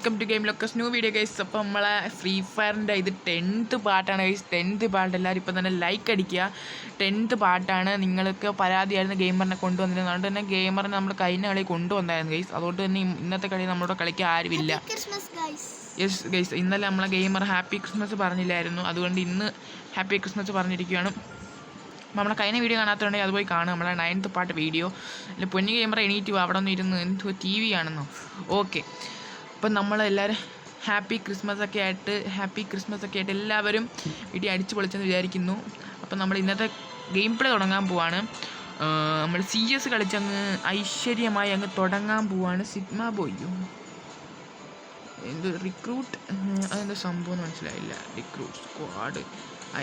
Welcome to game locus new video guys. അപ്പോൾ നമ്മളെ free ഫയറിൻ്റെ ഇത് 10th പാർട്ടാണ് ഗൈസ്. 10th പാർട്ട് എല്ലാവരും ഇപ്പം തന്നെ ലൈക്ക് അടിക്കുക. 10th പാർട്ടാണ്. നിങ്ങൾക്ക് പരാതിയായിരുന്നു ഗെയിമറിനെ കൊണ്ടുവന്നിരുന്നത്. അതുകൊണ്ട് തന്നെ ഗെയിമറിനെ നമ്മൾ കഴിഞ്ഞ കളി കൊണ്ടുവന്നായിരുന്നു ഗൈസ്. അതുകൊണ്ട് തന്നെ ഇന്നത്തെ കളി നമ്മുടെ കളിക്കാൻ ആരുമില്ല. യെസ് ഗൈസ്, ഇന്നലെ നമ്മളെ ഗെയിമർ ഹാപ്പി ക്രിസ്മസ് പറഞ്ഞില്ലായിരുന്നു. അതുകൊണ്ട് ഇന്ന് ഹാപ്പി ക്രിസ്മസ് പറഞ്ഞിരിക്കുകയാണ്. അപ്പോൾ നമ്മളെ കഴിഞ്ഞ വീഡിയോ കാണാത്തതുണ്ടെങ്കിൽ അത് പോയി കാണും. നമ്മളെ 9th പാർട്ട് വീഡിയോ. അല്ല പൊന്നി ഗെയിമർ എണീറ്റ് അവിടെ നിന്ന് ഇരുന്ന് എന്തോ TV ആണെന്നോ. ഓക്കെ, അപ്പം നമ്മളെല്ലാവരും ഹാപ്പി ക്രിസ്മസ് ഒക്കെ ആയിട്ട് എല്ലാവരും വീഡിയോ അടിച്ച് പൊളിച്ചെന്ന് വിചാരിക്കുന്നു. അപ്പം നമ്മൾ ഇന്നത്തെ ഗെയിം പ്ലേ തുടങ്ങാൻ പോവാണ്. നമ്മൾ CS കളിച്ചങ്ങ് ഐശ്വര്യമായി അങ്ങ് തുടങ്ങാൻ പോവാണ്. സിഗ്മ ബോയ്യോ എന്ത് റിക്രൂട്ട്, അതെന്താ സംഭവം എന്ന് മനസ്സിലായില്ല. റിക്രൂട്ട് സ്ക്വാഡ്,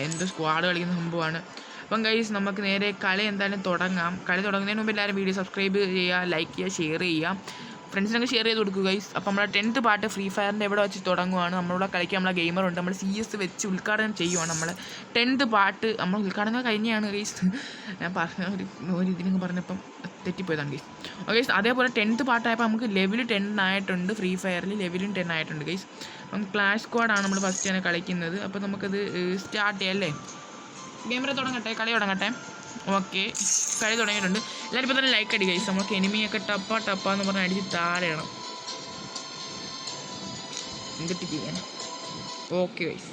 എന്തോ സ്ക്വാഡ് കളിക്കുന്ന സംഭവമാണ്. അപ്പം ഗൈസ്, നമുക്ക് നേരെ കളി എന്തായാലും തുടങ്ങാം. കളി തുടങ്ങുന്നതിന് മുമ്പ് എല്ലാവരും വീഡിയോ സബ്സ്ക്രൈബ് ചെയ്യുക, ലൈക്ക് ചെയ്യുക, ഷെയർ ചെയ്യുക, ഫ്രണ്ട്സിനൊക്കെ ഷെയർ ചെയ്ത് കൊടുക്കുക ഗൈസ്. അപ്പോൾ നമ്മളെ 10th പാർട്ട് ഫ്രീ ഫയറിൻ്റെ എവിടെ വെച്ച് തുടങ്ങുവാണ്. നമ്മളിവിടെ കളിക്കാൻ നമ്മളെ ഗെയിമറുണ്ട്. നമ്മൾ CS വെച്ച് ഉദ്ഘാടനം ചെയ്യുവാണ്. നമ്മൾ 10th പാർട്ട് നമ്മൾ ഉദ്ഘാടനം കഴിഞ്ഞാണ് ഗൈസ്. ഞാൻ പറഞ്ഞ ഒരു ഇതിനൊക്കെ പറഞ്ഞപ്പം തെറ്റിപ്പോയതാണ് ഗൈസ്. ഓക്കെ ഗൈസ്, അതേപോലെ 10th പാർട്ടായപ്പോൾ നമുക്ക് ലെവൽ 10 ആയിട്ടുണ്ട്. ഫ്രീ ഫയറിൽ ലെവലും 10 ആയിട്ടുണ്ട് ഗൈസ്. അപ്പം ക്ലാഷ് സ്ക്വാഡാണ് നമ്മൾ ഫസ്റ്റ് തന്നെ കളിക്കുന്നത്. അപ്പോൾ നമുക്കത് സ്റ്റാർട്ട് ചെയ്യാം അല്ലേ? ഗെയിമറെ തുടങ്ങട്ടെ, കളി തുടങ്ങട്ടെ. ഓക്കെ, കളി തുടങ്ങിയിട്ടുണ്ട്. എല്ലാവരും ഇപ്പോൾ തന്നെ ലൈക്ക് അടി ഗൈസ്. നമുക്ക് എനിമിയൊക്കെ ടപ്പാന്ന് പറഞ്ഞ് അടിച്ച് താഴെയണം എന്നിട്ട് ചെയ്യാൻ. ഓക്കെ ഗൈസ്,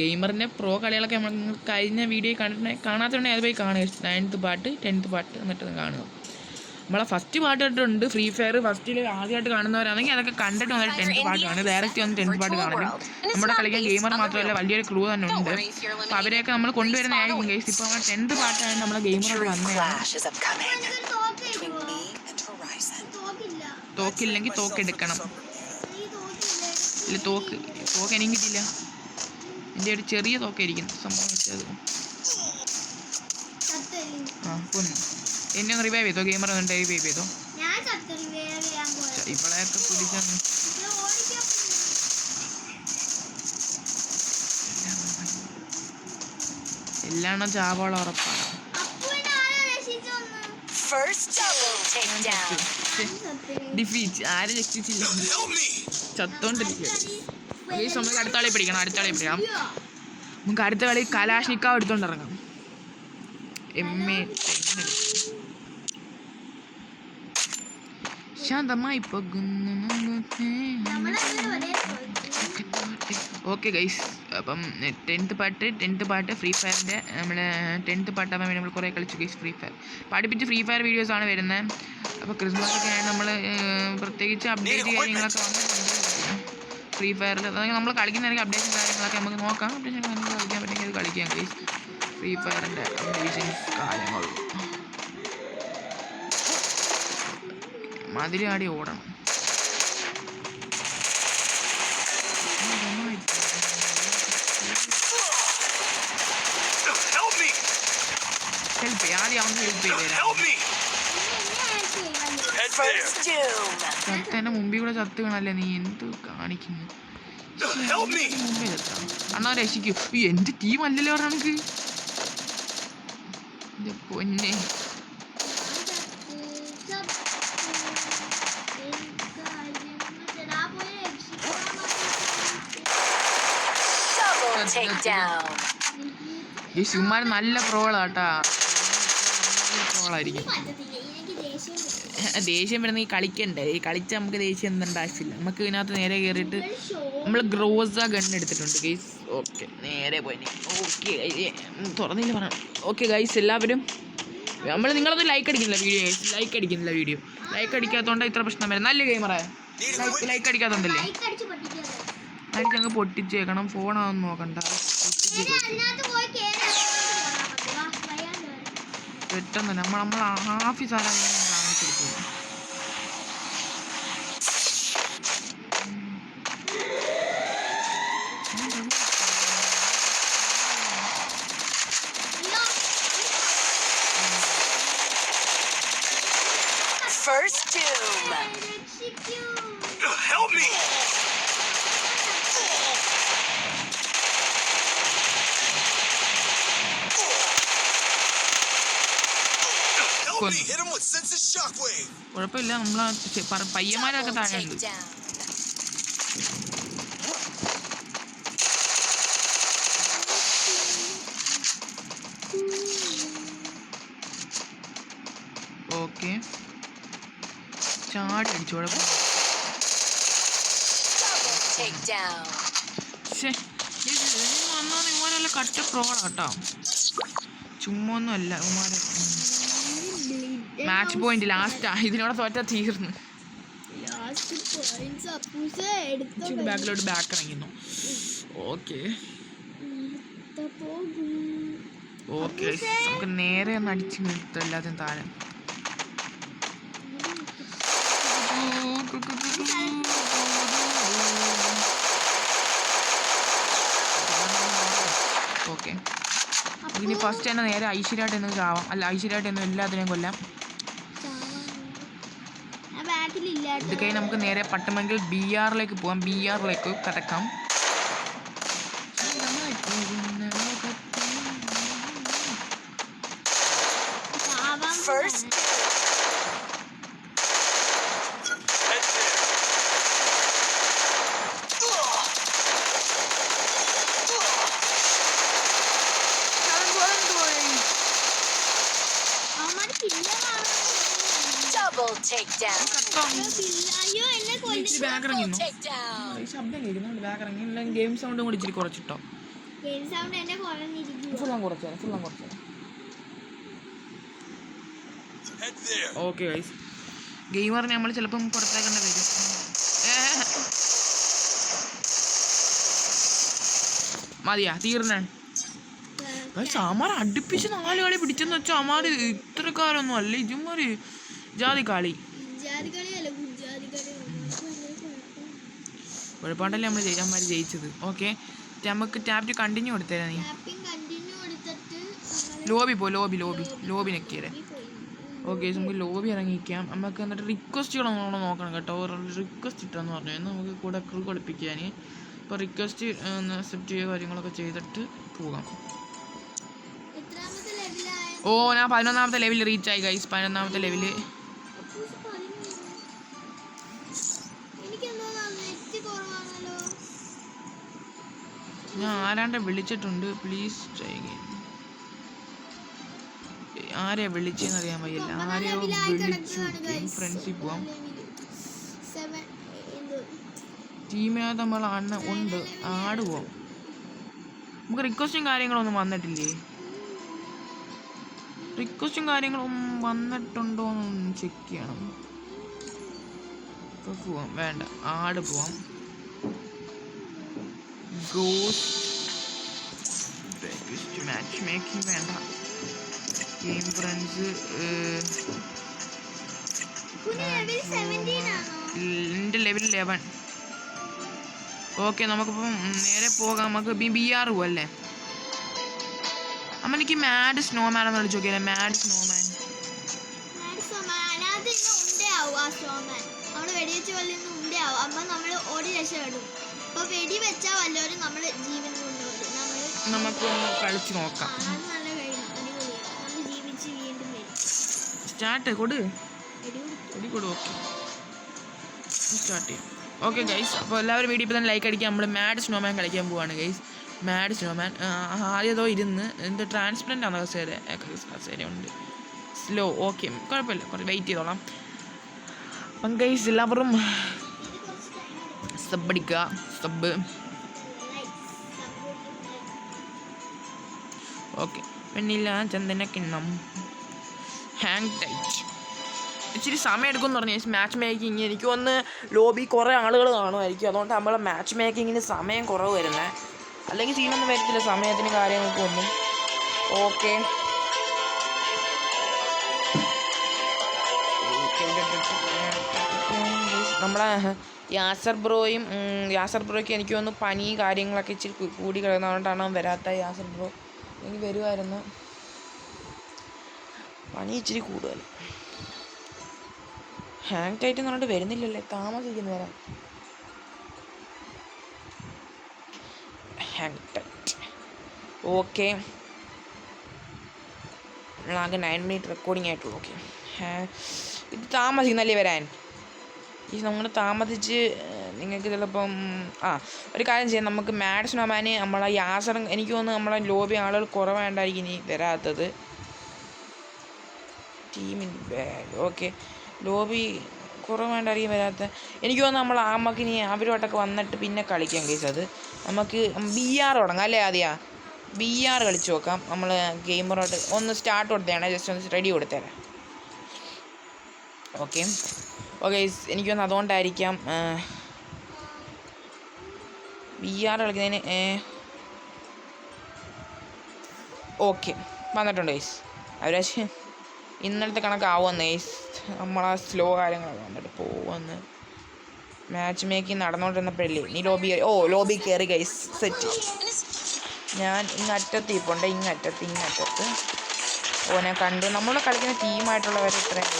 ഗെയിമറിൻ്റെ പ്രോ കളികളൊക്കെ നമ്മൾ കഴിഞ്ഞ വീഡിയോ കാണാത്തതുണ്ടെങ്കിൽ അത് പോയി കാണുക. 9th പാർട്ട് 10th പാർട്ട് എന്നിട്ട് കാണുക. നമ്മളെ ഫസ്റ്റ് പാർട്ട് ഇട്ടിട്ടുണ്ട് ഫ്രീ ഫയർ. ഫസ്റ്റിൽ ആദ്യമായിട്ട് കാണുന്നവരാണെങ്കിൽ അതൊക്കെ കണ്ടിട്ട് വന്നിട്ട് 10th പാർട്ട് കാണും. ഡയറക്റ്റ് വന്ന് 10th പാർട്ട് കാണും. നമ്മുടെ കളിക്കാൻ ഗെയിമർ മാത്രമല്ല വലിയൊരു ക്രൂ തന്നെ ഉണ്ട്. അപ്പോൾ അവരെയൊക്കെ നമ്മൾ കൊണ്ടുവരുന്നതായിരിക്കും ഗൈസ്. ഇപ്പോൾ നമ്മൾ 10th പാർട്ടാണ് നമ്മളെ ഗെയിമറോട് വന്നതാണ്. തോക്കില്ലെങ്കിൽ തോക്കെടുക്കണം. ഇല്ല, തോക്ക് എനിക്ക് കിട്ടില്ല. എൻ്റെ ഒരു ചെറിയ തോക്കായിരിക്കും സംഭവം വെച്ചത്. കൊന്നു. എന്നെ ഒന്ന് റിവൈവ് ചെയ്തോ ഗെയിമർ, ഒന്ന് റിവൈവ് ചെയ്തോ. ഇവളെയൊക്കെ പിടിച്ചാണ്. എല്ലാം ചാവോളം ഉറപ്പാണ്. ഡിഫീറ്റ് ആരും രക്ഷിച്ചില്ല, ചത്തോണ്ടിരിക്കുക. നമുക്ക് അടുത്ത കളി പിടിക്കണം. നമുക്ക് അടുത്ത കളി കലാഷ്നിക്കാവ് എടുത്തോണ്ടിറങ്ങാം. ശാന്തമായി പോകുന്നു. ഓക്കെ ഗൈസ്, അപ്പം 10th പാർട്ട് ഫ്രീ ഫയറിൻ്റെ നമ്മുടെ 10th പാർട്ടാകാൻ വേണ്ടി നമ്മൾ കുറേ കളിച്ചു ഗൈസ്. ഫ്രീ ഫയർ പഠിപ്പിച്ച് ഫ്രീ ഫയർ വീഡിയോസാണ് വരുന്നത്. അപ്പോൾ ക്രിസ്മസ് ഒക്കെ ആയി നമ്മൾ പ്രത്യേകിച്ച് അപ്ഡേറ്റ് കാര്യങ്ങളൊക്കെ വന്നിട്ടുണ്ട് ഫ്രീ ഫയറിൽ. അതായത് നമ്മൾ കളിക്കുന്നതായിരിക്കും അപ്ഡേഷൻ കാര്യങ്ങളൊക്കെ നമുക്ക് നോക്കാം. അപ്ഡേഷൻ കാര്യങ്ങൾ കളിക്കാൻ പറ്റുമെങ്കിൽ അത് കളിക്കാം ഗൈസ്. ഫ്രീ ഫയറിൻ്റെ അപ്ഡേഷൻസ് കാര്യങ്ങൾ മതിലാടി ഓടണം. ഹെൽപ്പ് ആദ്യം അവന് ഹെൽപ്പ് ചത്തേൻ്റെ മുമ്പിൽ കൂടെ ചത്ത് വീണല്ലേ നീ, എന്ത് കാണിക്കുന്നു? മുമ്പേ ചത്താ അണ്ണാ, രക്ഷിക്കൂ. എന്ത് ടീം അല്ലല്ലോ നമുക്ക്. എൻ്റെ പൊന്നെ, ഈ സുമാർ നല്ല പ്രോളാട്ടാ. പ്രോളായിരിക്കും. ദേഷ്യം വരുന്ന ഈ കളിക്കണ്ടേ, ഈ കളിച്ച നമുക്ക് ദേഷ്യം എന്തുണ്ട് ആവശ്യമില്ല. നമുക്ക് ഇതിനകത്ത് നേരെ കയറിയിട്ട് നമ്മൾ ഗ്രോസ ഗൺ എടുത്തിട്ടുണ്ട് ഗൈസ്. ഓക്കെ, നേരെ പോയി. ഓക്കെ, തുറന്നില്ല പറയണം. ഓക്കെ ഗൈസ്, എല്ലാവരും നിങ്ങളത് ലൈക്ക് അടിക്കുന്നില്ല വീഡിയോ. ലൈക്ക് അടിക്കാത്തതുകൊണ്ട് ഇത്ര പ്രശ്നം വരും. നല്ല ഗെയിമറേ, ലൈക്ക് അടിക്കാത്തതുണ്ടല്ലേ, ലൈക്ക് അങ്ങ് പൊട്ടിച്ചേക്കണം. ഫോണാണെന്ന് നോക്കണ്ട, പെട്ടെന്ന് നമ്മൾ ഹാഫീസ് ആരാ കാണിച്ചെടുത്തു. First doom. Help me. കൊന്നു. കുഴപ്പമില്ല, നമ്മളാ പയ്യന്മാരൊക്കെ Double താഴെയുണ്ട്. takedown. ഓക്കെ, ചാടി അടിച്ചു. കുഴപ്പം Double takedown. വന്നാൽ ഇവന്മാരല്ല കട്ട പ്രോളാ കേട്ടോ, ചുമ്മാ ഒന്നും അല്ല ഇവന്മാരെ. മാച്ച് പോയിന്റ് ലാസ്റ്റാ, ഇതിനോടെ തോറ്റാ തീർന്നു. ബാക്കിലോട്ട് ബാക്ക് ഇറങ്ങുന്നു. ഓക്കെ ഓക്കെ, നമുക്ക് നേരെ ഒന്ന് അടിച്ച് നിർത്തും എല്ലാത്തിനും താഴെ. ഓക്കെ, ഇനി ഫസ്റ്റ് തന്നെ നേരെ ഐശ്വര്യമായിട്ട് എന്ന് ചാവാം. അല്ല, ഐശ്വര്യമായിട്ട് എന്ന് എല്ലാത്തിനെയും കൊല്ലാം. ഇത് കഴിഞ്ഞ് നമുക്ക് നേരെ പട്ടുമെങ്കിൽ BR പോവാം. BR കടക്കാം. First double takedown. Triple takedown. ശബ്ദം കേൾക്കുന്നുണ്ട്, ബാക്ക് ഇറങ്ങി. ഗെയിം സൗണ്ടും കൂടി ഇച്ചിരി കുറച്ചിട്ടോ. ഫുള്ളാൻ കുറച്ചു. ഓക്കെ ഗൈസ്, ഗെയിമറിനെ നമ്മൾ ചിലപ്പം പുറത്തേക്കേണ്ടി വരും. മതിയാ, തീർന്നേ. അമാർ അടുപ്പിച്ച് 4 കളി പിടിച്ചെന്ന് വെച്ചാൽ അമാർ ഇത്രക്കാരൊന്നും അല്ല. ഇതുമാര് ജാതി കളി കുഴപ്പമുണ്ടല്ലേ നമ്മൾ അമ്മമാർ ജയിച്ചത്. ഓക്കെ, നമുക്ക് ടാപ്പ് കണ്ടിന്യൂ കൊടുത്തേരാ. നീ ലോബി ലോബി നെക്കിയേ. ഓക്കെ, നമുക്ക് ലോബി ഇറങ്ങിക്കാം. നമുക്ക് എന്നിട്ട് റിക്വസ്റ്റുകളൊന്നും നോക്കണം കേട്ടോ. റിക്വസ്റ്റ് ഇട്ടെന്ന് പറഞ്ഞു നമുക്ക് കൂടെ ക്രൂ കളിപ്പിക്കാൻ. ഇപ്പോൾ റിക്വസ്റ്റ് അക്സെപ്റ്റ് ചെയ്യുക കാര്യങ്ങളൊക്കെ ചെയ്തിട്ട് പോകാം. ഓ, ഞാൻ 11ാമത്തെ ലെവൽ റീച്ചായി ഗൈസ്. 11ാമത്തെ ലെവല്. ഞാൻ ആരാണ്ട് വിളിച്ചിട്ടുണ്ട്. പ്ലീസ് ചെയ്യുക. ആരെയാ വിളിച്ചെന്ന് അറിയാൻ വയ്യല്ല. ആരെയോ വിളിച്ചു. ഫ്രണ്ട്സിൽ പോവാം. ടീമിനകത്ത് നമ്മൾ ഉണ്ട്. ആട് പോവാം. നമുക്ക് റിക്വസ്റ്റും കാര്യങ്ങളൊന്നും വന്നിട്ടില്ലേ? റിക്വസ്റ്റും കാര്യങ്ങളൊന്നും വന്നിട്ടുണ്ടോ എന്നൊന്ന് ചെക്ക് ചെയ്യണം. ഇപ്പോൾ പോവാം. വേണ്ട, ആട് പോവാം. ഗോസ്റ്റ് മാച്ച് മേക്കിംഗ് വേണ്ട. ഗെയിം ഫ്രണ്ട്സ് എൻ്റെ ലെവൽ 11. ഓക്കെ, നമുക്കിപ്പം നേരെ പോകാം. നമുക്ക് BR പോവല്ലേ. അമ്മ എനിക്ക് മാഡ് സ്നോമാൻ എന്ന് വിളിച്ചു നോക്കിയാലേ. മാഡ് സ്നോമാൻ നമുക്കൊന്ന് കളിച്ച് നോക്കാം. സ്റ്റാർട്ട് കൊടു. ഓക്കെ, സ്റ്റാർട്ട് ചെയ്യാം. ഓക്കെ ഗൈസ്, അപ്പോൾ എല്ലാവരും വീഡിയോ ഇപ്പോൾ തന്നെ ലൈക്ക് അടിക്കുക. നമ്മൾ മാഡ് സ്നോമാൻ കളിക്കാൻ പോവാണ് ഗൈസ്. മാഡ് സ്നോമാൻ ആദ്യമോ ഇരുന്ന് എന്ത് ട്രാൻസ്പെറൻ്റ് ആണ് കസേര ഉണ്ട്. സ്ലോ. ഓക്കെ, കുഴപ്പമില്ല, കുറച്ച് വെയിറ്റ് ചെയ്തോളാം. അപ്പം ഗൈസ് എല്ലാവരും സബ് അടിക്കുക. സബ്. ഓക്കെ, പെണ്ണില്ല ചന്ദന കിണ്ണം. Hang tight. ഇച്ചിരി സമയം എടുക്കുമെന്ന് പറഞ്ഞു. മാച്ച് മേക്കിങ് എനിക്ക് ഒന്ന് ലോബി കുറേ ആളുകൾ കാണുമായിരിക്കും. അതുകൊണ്ട് നമ്മളെ മാച്ച് മേക്കിങ്ങിന് സമയം കുറവ് വരുന്നത്. അല്ലെങ്കിൽ സീനൊന്നും വരത്തില്ല സമയത്തിന് കാര്യങ്ങൾക്കൊന്നും. ഓക്കെ, നമ്മളെ യാസർ ബ്രോയ്ക്ക് എനിക്ക് തോന്നുന്നു പനി കാര്യങ്ങളൊക്കെ ഇച്ചിരി കൂടി കിടന്നതുകൊണ്ടാണ് വരാത്ത. യാസർ ബ്രോ എനിക്ക് വരുമായിരുന്നു. പനി ഇച്ചിരി കൂടുതൽ. ഹാങ് ടൈറ്റ് എന്ന് പറഞ്ഞിട്ട് വരുന്നില്ലല്ലേ, താമസിക്കുന്ന വരാം. Hang tight. ഓക്കെ, ആകെ 9 മിനിറ്റ് റെക്കോർഡിംഗ് ആയിട്ടുള്ളൂ. ഓക്കെ, ഇത് താമസിക്കുന്നല്ലേ വരാൻ? ഈ നമ്മൾ താമസിച്ച് നിങ്ങൾക്ക് ചിലപ്പം ഒരു കാര്യം ചെയ്യാം. നമുക്ക് മാഡ്സ് നൊമാന് നമ്മളെ യാസർ എനിക്ക് തോന്നുന്നു നമ്മളെ ലോബി ആളുകൾ കുറവാണ്ടായിരിക്കും ഇനി വരാത്തത്. ടീമിൻ്റെ ഓക്കെ ലോബി കുറവാണ്ടായിരിക്കും വരാത്ത. എനിക്ക് തോന്നുന്നു നമ്മൾ നമുക്കിനി അവരോട്ടൊക്കെ വന്നിട്ട് പിന്നെ കളിക്കാം കേസ്. അത് നമുക്ക് BR തുടങ്ങാം അല്ലേ? ആദ്യം BR കളിച്ച് നോക്കാം. നമ്മൾ ഗെയിമറോട്ട് ഒന്ന് സ്റ്റാർട്ട് കൊടുത്തേണേ, ജസ്റ്റ് ഒന്ന് റെഡി കൊടുത്തേരാം. ഓക്കെ എനിക്ക് തോന്നുന്നു അതുകൊണ്ടായിരിക്കാം BR കളിക്കുന്നതിന്. ഓക്കെ വന്നിട്ടുണ്ട് ഗൈസ്. അവരാശ് ഇന്നലത്തെ കണക്കാവുമെന്ന് ഗൈസ്. നമ്മളാ സ്ലോ കാര്യങ്ങളൊക്കെ വന്നിട്ട് പോവെന്ന് മാച്ച് മേക്കിങ് നടന്നുകൊണ്ടിരുന്നപ്പോഴല്ലേ നീ ലോബി കയറി ഗൈസ്. സെറ്റ്. ഞാൻ ഇങ്ങറ്റത്ത് ഇപ്പോണ്ട്, ഇങ്ങറ്റത്ത് ഞാൻ കണ്ടു. നമ്മൾ കളിക്കുന്ന ടീമായിട്ടുള്ളവർ ഇത്രയും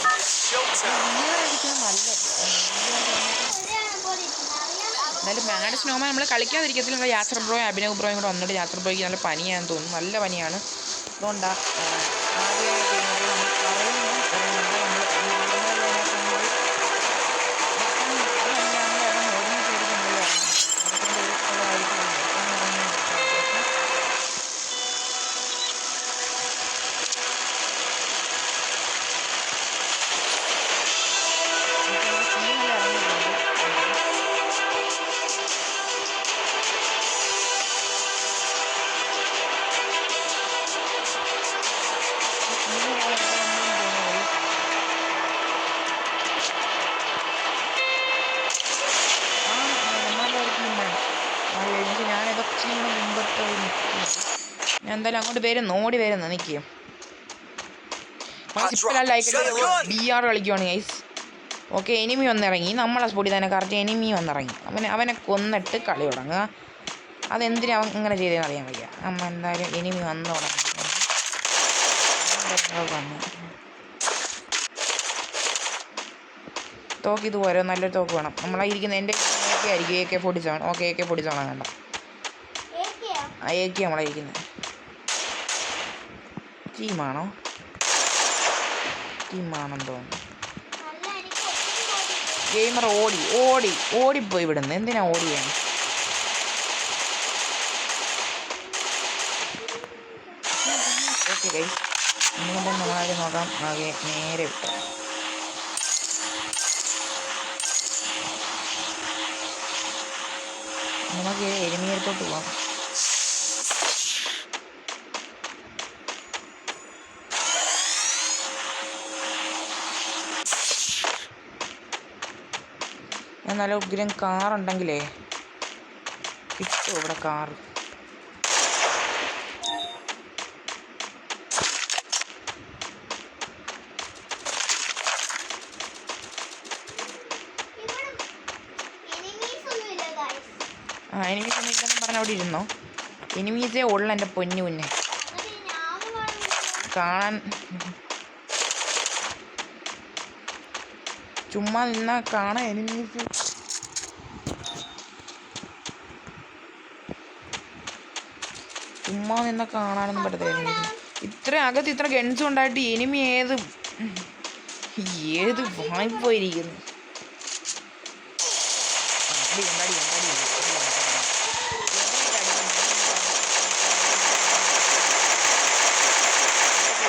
എന്നാലും മാഡ്സ് നോമാൻ നമ്മൾ കളിക്കാതിരിക്കത്തില്ല. യാത്ര ബ്രോയും അഭിനവ് ബ്രോയും കൂടെ വന്നിട്ട് യാത്ര ബ്രോയ്ക്ക് നല്ല പനിയാണെന്ന് തോന്നുന്നു. നല്ല പനിയാണ്. അതുകൊണ്ടാണ് ഞാൻ എന്തായാലും അങ്ങോട്ട് ഓടി വരുന്നു. നിൽക്കും BR കളിക്കുവാണ് ഗൈസ്. ഓക്കെ എനിമി വന്നിറങ്ങി. നമ്മളെ സ്പോട്ടിൽ തന്നെ കറക്റ്റ് എനിമി വന്നിറങ്ങി. അവനെ കൊന്നിട്ട് കളി തുടങ്ങുക. അതെന്തിനാ അവൻ ഇങ്ങനെ ചെയ്തതെന്ന് അറിയാൻ വയ്യ. എന്തായാലും എനിമി വന്നു തുടങ്ങി. തോക്ക് ഇത് പോരോ, നല്ലൊരു തോക്ക് വേണം. നമ്മളായിരിക്കുന്ന എൻ്റെ ആയിരിക്കും AK-47. ഓക്കെ AK-47 വേണ്ട, AK നമ്മളായിരിക്കുന്നത്. ടീമാണെന്ന് തോന്നുന്നു. ഗെയിമർ ഓടിപ്പോയി വിടുന്നു. എന്തിനാ ഓടിയാണ്? ഓക്കെ ഗൈസ് ഇന്നുകൊണ്ട് നമ്മളാദ്യം നോക്കാം. ആകെ നേരെ വിട്ടു. നമുക്ക് എരുമീരത്തോട്ട് പോവാം. നല്ല ഉഗ്രം കാറുണ്ടെങ്കിലേ കിട്ടും ഇവിടെ കാറ്. എനിമീസ് ഒന്നും ഇല്ലെന്ന് പറഞ്ഞ അവിടെ ഇരുന്നോ? എനിമീസേ ഉള്ള എൻ്റെ പൊന്നു കുഞ്ഞെ കാണാൻ. ചുമ്മാ നിന്നാ കാണാൻ എനിമീസ്. ചുമ്മാ നിന്നാ കാണാനൊന്നും പറ്റത്തില്ല. ഇത്ര അകത്ത് ഇത്ര ഗൺസും ഉണ്ടായിട്ട് എനിമി ഏത് വാങ്ങിപ്പോയിരിക്കുന്നു.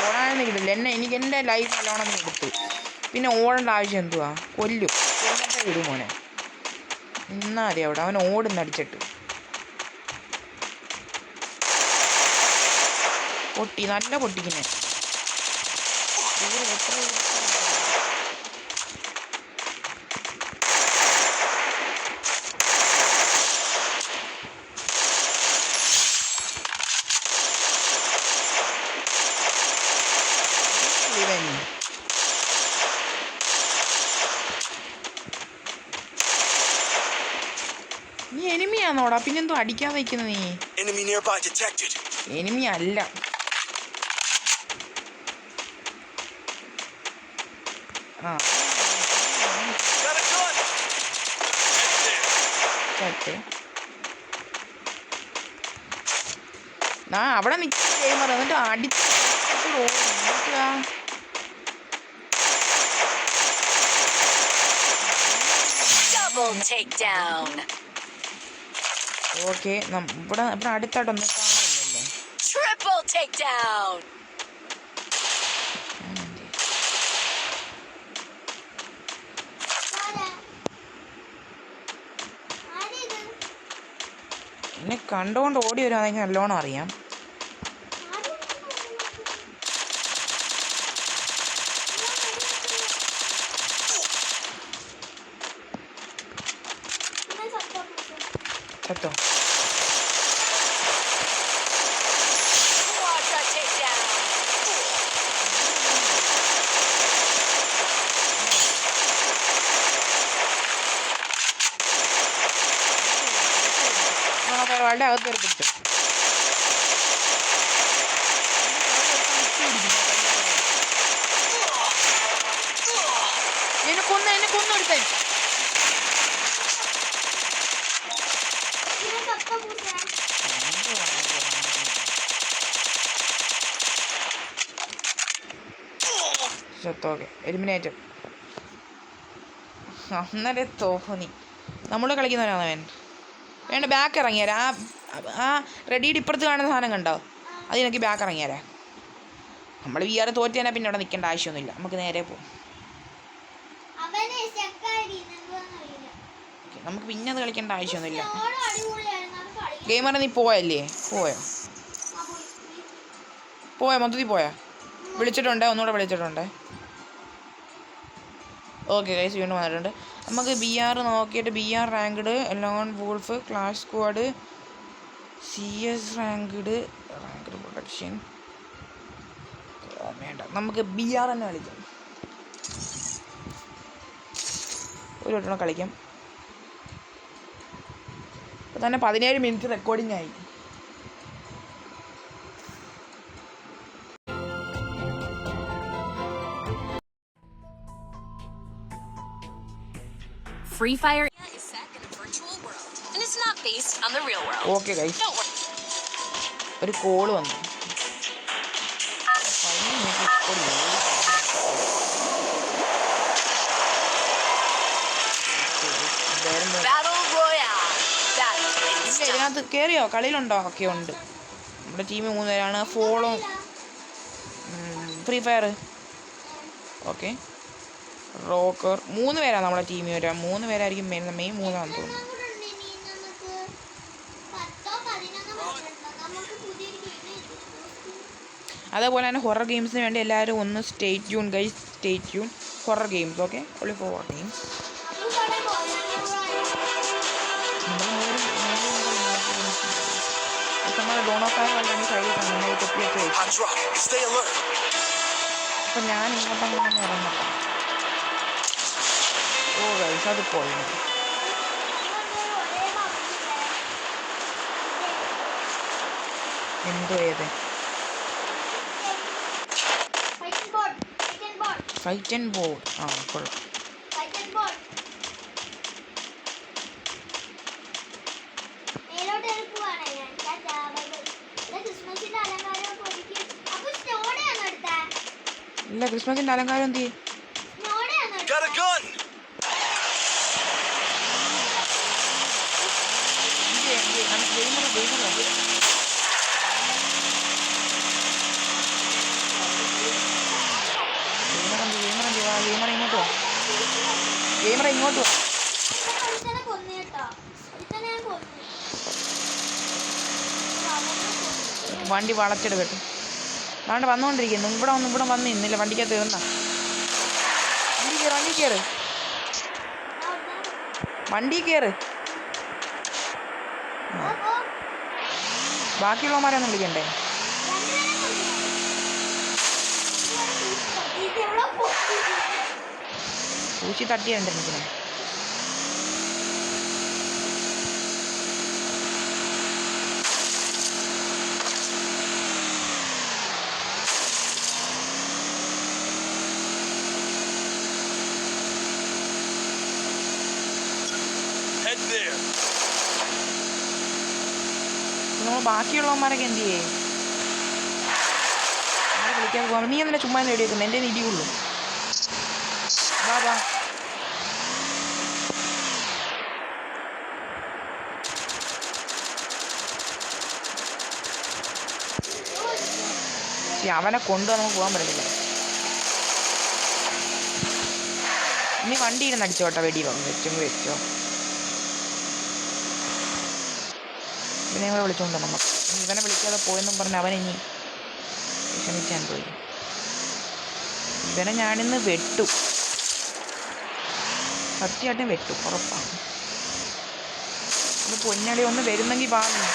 ഓടാനൊന്നും കിട്ടില്ല. എനിക്ക് എൻ്റെ ലൈഫ് നല്ലോണം എടുത്തു. പിന്നെ ഓടേണ്ട ആവശ്യം എന്തുവാ? കൊല്ലിട്ട് വിടും മോനെ. നിന്നാ മതി അവിടെ. അവൻ ഓടുന്നടിച്ചിട്ട് പൊട്ടി, നല്ല പൊട്ടിക്കുന്നേ. നീ എനിമിയാന്നോടാ? പിന്നെന്തോ അടിക്കാതെ വയ്ക്കുന്നത് നീ? എനിമി അല്ല. അവിടെ നിൽക്കുന്ന ഗെയിമർ എന്നിട്ട് അടിച്ച് Double takedown. ഓക്കെ ഇവിടെ അടുത്തായിട്ടൊന്നും കാണുന്നില്ലല്ലോ. Triple takedown. എന്നെ കണ്ടുകൊണ്ട് ഓടി വരുവാണെങ്കിൽ നല്ലോണം അറിയാം. ചത്തോ? Quadra takedown. പരിപാടിയുടെ അകത്ത് കയറി പിടിച്ചു. എന്നെ കൊന്നെടുത്തേ. Okay eliminator. അന്നേരം തോന്നി നമ്മൾ കളിക്കുന്നവനാണ് അവൻ. വേണ്ട ബാക്ക് ഇറങ്ങിയാരാ. ആ റെഡിയുടെ ഇപ്പുറത്ത് കാണുന്ന സാധനം കണ്ടോ? അത് എനിക്ക് ബാക്ക് ഇറങ്ങിയാരാ. നമ്മൾ VR തോറ്റ് തന്നെ പിന്നെ അവിടെ നിൽക്കേണ്ട ആവശ്യമൊന്നുമില്ല. നമുക്ക് നേരെ പോകും. നമുക്ക് പിന്നെ അത് കളിക്കേണ്ട ആവശ്യമൊന്നുമില്ല. ഗെയിമർ നീ പോയല്ലേ? പോയോ മൊത്തത്തിൽ പോയാ? വിളിച്ചിട്ടുണ്ട്, ഒന്നുകൂടെ വിളിച്ചിട്ടുണ്ട്. ഓക്കെ ഗൈസ് വീണ്ടും വന്നിട്ടുണ്ട്. നമുക്ക് BR നോക്കിയിട്ട് BR ranked, loan wolf, clash squad, CS ranked production വേണ്ട. നമുക്ക് BR തന്നെ കളിക്കാം. ഒരു വട്ടം കളിക്കാം. ഇപ്പം തന്നെ 17 മിനിറ്റ് റെക്കോർഡിംഗ് ആയി. Free Fire is set in a virtual world, and it's not based on the real world. Okay guys Don't worry. ഒരു കോള് വന്നു. Battle Royale. That is ഇതിനകത്ത് കയറിയോ? കളിയിലുണ്ടോ? ഒക്കെ ഉണ്ട്. നമ്മുടെ ടീം 3 പേരാണ്. Follow free fire. Okay rocker 3 പേരാണ് നമ്മുടെ ടീമിൽ വരിക. 3 പേരായിരിക്കും മെയിൻ 3ആണെന്ന് തോന്നുന്നു. അതേപോലെ തന്നെ ഹൊറർ ഗെയിംസിന് വേണ്ടി എല്ലാവരും ഒന്ന് stay tune guys. Stay tune horror games. Okay only for horror games. അപ്പം ഞാൻ ഇങ്ങോട്ടങ്ങനെ ഇറങ്ങാം. ഓ ഗൈസ് അത് പോയി. എന്തോ ഏത് ഫൈറ്റ് ആൻഡ് ബോർഡ്. ആ കൊള്ളാം. ഇല്ല ക്രിസ്മസിന്റെ അലങ്കാരം എന്ത് ചെയ്യും? ഗെയിമറ ഇങ്ങോട്ട് വാ. വണ്ടി വളച്ചെടുക്കട്ടെ. അതാണ്ട് വന്നുകൊണ്ടിരിക്കുന്നു. ഇവിടെ വന്ന് ഇന്നില്ല. വണ്ടിക്കകത്ത് ഇരുന്ന വണ്ടി കയറ്. ബാക്കിയുള്ളവന്മാരെ ഒന്നും വിളിക്കണ്ടേ? പൂച്ചി തട്ടിയുണ്ട് എനിക്കിനെ. നമ്മൾ ബാക്കിയുള്ളവന്മാരൊക്കെ എന്ത് ചെയ്യേ? ആരെ വിളിക്കാൻ പോകാൻ? നീ എന്തിനാ ചുമ്മാ നേടിയേക്കുന്നത്? എൻ്റെ ഇടിയുള്ളൂ. ബാ അവനെ കൊണ്ടുപോകാൻ നമുക്ക് പോകാൻ പറ്റത്തില്ല. ഇനി വണ്ടി ഇരുന്ന് അടിച്ചോ കേട്ടോ, വെടി വെച്ചോ. ഇവനെ കൂടെ വിളിച്ചോണ്ടോ നമുക്ക്. ഇവനെ വിളിക്കാതെ പോയെന്നും പറഞ്ഞ് അവനിനി വിഷമിക്കാൻ പോയി. ഇവനെ ഞാനിന്ന് വെട്ടു, സത്യമായിട്ടും വെട്ടു, ഉറപ്പാണ്. അത് പൊന്നളി ഒന്ന് വരുന്നെങ്കിൽ പാടുന്നു.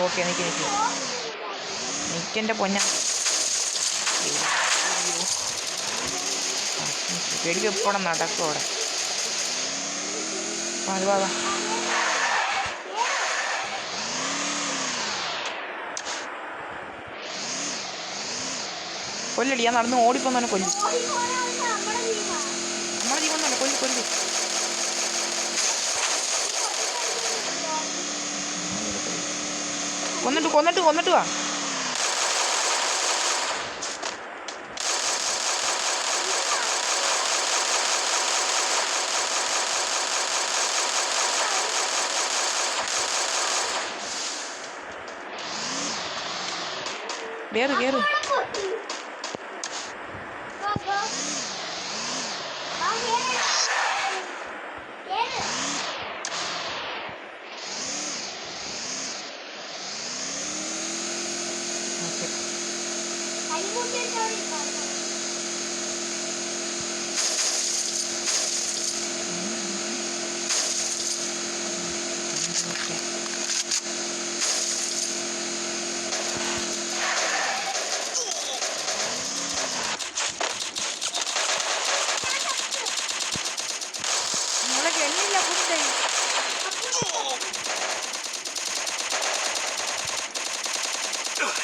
ഓക്കെ നിക്കെൻ്റെ പൊന്ന വെടിവെപ്പോടെ നടക്കും അവിടെ. അത് വാ കൊല്ലടി, ഞാൻ നടന്ന് ഓടിപ്പോന്നെ കൊല്ലു. നമ്മുടെ ജീവൻ തന്നെ കൊല്ലു. കൊന്നിട്ട് വാ. കേറ്.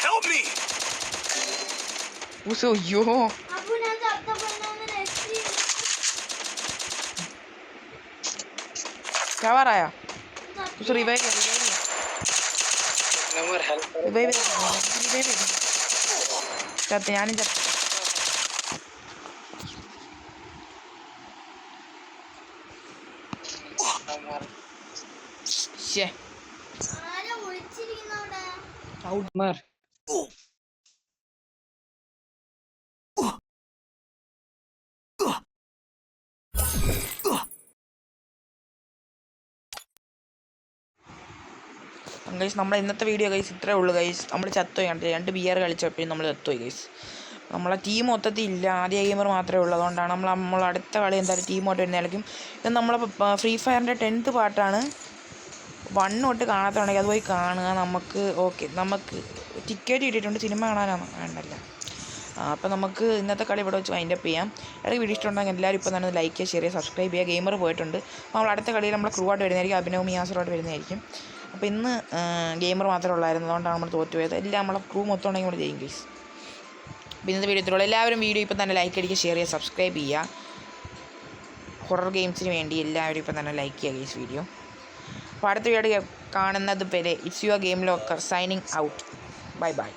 Help me! അയ്യോ ചാവാറായ റിവൈവ് ചത്ത്, ഞാനും ചത്ത്. ഗൈസ് നമ്മളെ ഇന്നത്തെ വീഡിയോ ഗൈസ് ഇത്രേ ഉള്ളൂ ഗൈസ്. നമ്മൾ ചത്തുപോയി, 2 ബിയർ കളിച്ചപ്പോഴും നമ്മൾ ചത്തുപോയി ഗൈസ്. നമ്മളെ ടീം മൊത്തത്തിൽ ഇല്ല, ആദ്യ ഗെയിമർ മാത്രമേ ഉള്ളൂ. അതുകൊണ്ടാണ് നമ്മൾ അടുത്ത കളി എന്തായാലും ടീമോട്ട് വരുന്നതായിരിക്കും. ഇത് നമ്മളെ ഫ്രീ ഫയറിൻ്റെ 10th പാർട്ടാണ്. 1 തൊട്ട് കാണാത്തതുണ്ടെങ്കിൽ അത് പോയി കാണുക. നമുക്ക് ടിക്കറ്റ് കിട്ടിയിട്ടുണ്ട്, സിനിമ കാണാനാണ് വേണ്ടല്ല. അപ്പോൾ നമുക്ക് ഇന്നത്തെ കളി ഇവിടെ വെച്ച് വൈൻഡപ്പ് ചെയ്യാം. ഇടയ്ക്ക് വീഡിയോ ഇഷ്ടമുണ്ടെങ്കിൽ എല്ലാവരും ഇപ്പോൾ തന്നെ ലൈക്ക് ചെയ്യുക, ഷെയർ ചെയ്യുക, സബ്സ്ക്രൈബ് ചെയ്യുക. ഗെയിമർ പോയിട്ടുണ്ട്. അപ്പോൾ നമ്മൾ അടുത്ത കളിയിൽ നമ്മളെ ക്രൂ ആയിട്ട് വരുന്നതായിരിക്കും, അഭിനവും യാസറുമായിട്ട് വരുന്നതായിരിക്കും. അപ്പോൾ ഇന്ന് ഗെയിമർ മാത്രമേ ഉള്ളായിരുന്നു, അതുകൊണ്ടാണ് നമ്മൾ തോറ്റുപോയത്. എല്ലാം നമ്മളെ ക്രൂ മൊത്തം ഉണ്ടെങ്കിൽ നമ്മൾ ചെയ്യും ഗൈസ്. അപ്പോൾ ഇന്നത്തെ വീഡിയോ ഇത്രയുള്ളൂ. എല്ലാവരും വീഡിയോ ഇപ്പോൾ തന്നെ ലൈക്ക് അടിക്കുക, ഷെയർ ചെയ്യുക, സബ്സ്ക്രൈബ് ചെയ്യുക. ഹൊറർ ഗെയിംസിന് വേണ്ടി എല്ലാവരും ഇപ്പോൾ തന്നെ ലൈക്ക് ചെയ്യുക ഗൈസ് വീഡിയോ. അപ്പോൾ അടുത്ത വീഡിയോ കാണുന്നത് വരെ it's your game locker signing out. By.